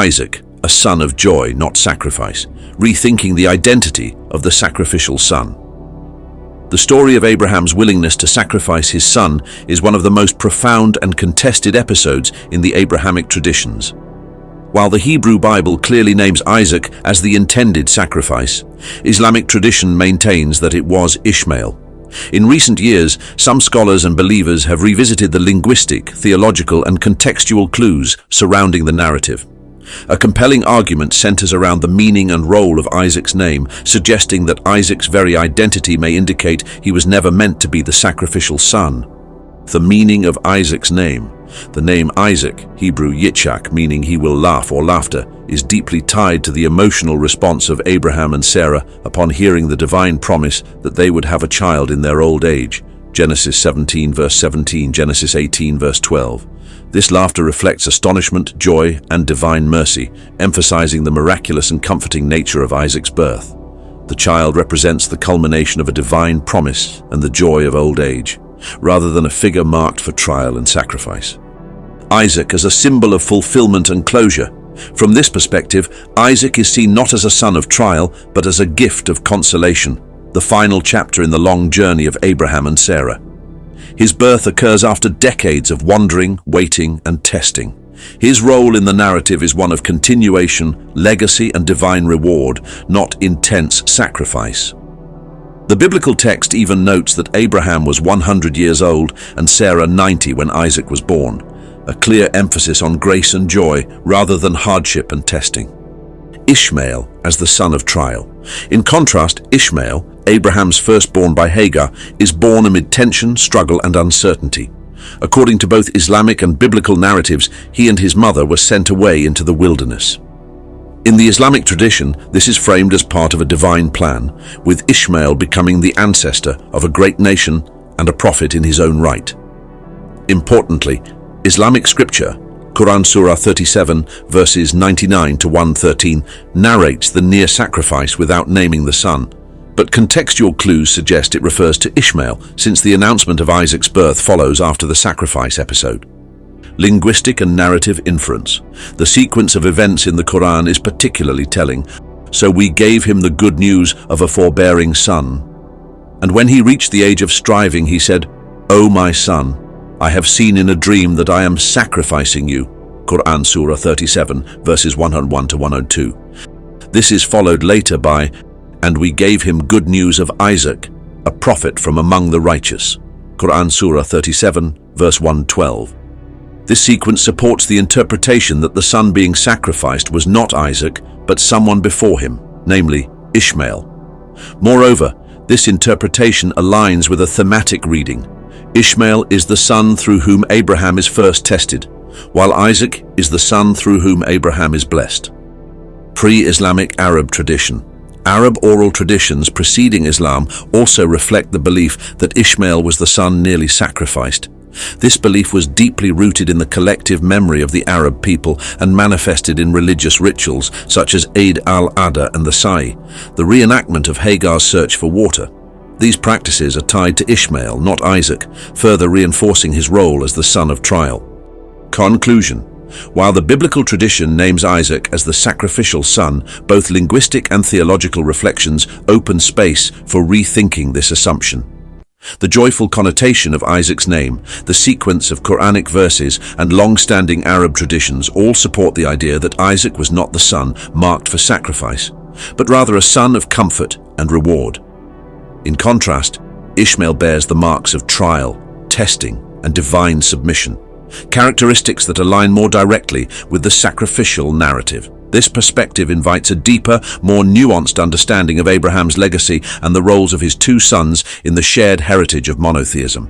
Isaac, a son of joy, not sacrifice, rethinking the identity of the sacrificial son. The story of Abraham's willingness to sacrifice his son is one of the most profound and contested episodes in the Abrahamic traditions. While the Hebrew Bible clearly names Isaac as the intended sacrifice, Islamic tradition maintains that it was Ishmael. In recent years, some scholars and believers have revisited the linguistic, theological, and contextual clues surrounding the narrative. A compelling argument centers around the meaning and role of Isaac's name, suggesting that Isaac's very identity may indicate he was never meant to be the sacrificial son. The meaning of Isaac's name. The name Isaac, Hebrew Yitzḥaq, meaning he will laugh or laughter, is deeply tied to the emotional response of Abraham and Sarah upon hearing the divine promise that they would have a child in their old age. Genesis 17 verse 17, Genesis 18 verse 12. This laughter reflects astonishment, joy, and divine mercy, emphasizing the miraculous and comforting nature of Isaac's birth. The child represents the culmination of a divine promise and the joy of old age, rather than a figure marked for trial and sacrifice. Isaac as a symbol of fulfillment and closure. From this perspective, Isaac is seen not as a son of trial, but as a gift of consolation, the final chapter in the long journey of Abraham and Sarah. His birth occurs after decades of wandering, waiting, and testing. His role in the narrative is one of continuation, legacy, and divine reward, not intense sacrifice. The biblical text even notes that Abraham was 100 years old and Sarah 90 when Isaac was born, a clear emphasis on grace and joy rather than hardship and testing. Ishmael as the son of trial. In contrast, Ishmael, Abraham's firstborn by Hagar, is born amid tension, struggle, and uncertainty. According to both Islamic and biblical narratives, he and his mother were sent away into the wilderness. In the Islamic tradition, this is framed as part of a divine plan, with Ishmael becoming the ancestor of a great nation and a prophet in his own right. Importantly, Islamic scripture, Quran Surah 37, verses 99 to 113, narrates the near sacrifice without naming the son, but contextual clues suggest it refers to Ishmael, since the announcement of Isaac's birth follows after the sacrifice episode. Linguistic and narrative inference. The sequence of events in the Quran is particularly telling. So we gave him the good news of a forbearing son. And when he reached the age of striving, he said, "O my son, I have seen in a dream that I am sacrificing you." Quran Surah 37, verses 101 to 102. This is followed later by, "And we gave him good news of Isaac, a prophet from among the righteous." Quran Surah 37, verse 112. This sequence supports the interpretation that the son being sacrificed was not Isaac, but someone before him, namely Ishmael. Moreover, this interpretation aligns with a thematic reading. Ishmael is the son through whom Abraham is first tested, while Isaac is the son through whom Abraham is blessed. Pre-Islamic Arab tradition. Arab oral traditions preceding Islam also reflect the belief that Ishmael was the son nearly sacrificed. This belief was deeply rooted in the collective memory of the Arab people and manifested in religious rituals such as Eid al-Adha and the Sa'i, the reenactment of Hagar's search for water. These practices are tied to Ishmael, not Isaac, further reinforcing his role as the son of trial. Conclusion. While the biblical tradition names Isaac as the sacrificial son, both linguistic and theological reflections open space for rethinking this assumption. The joyful connotation of Isaac's name, the sequence of Quranic verses, and long-standing Arab traditions all support the idea that Isaac was not the son marked for sacrifice, but rather a son of comfort and reward. In contrast, Ishmael bears the marks of trial, testing, and divine submission, characteristics that align more directly with the sacrificial narrative. This perspective invites a deeper, more nuanced understanding of Abraham's legacy and the roles of his two sons in the shared heritage of monotheism.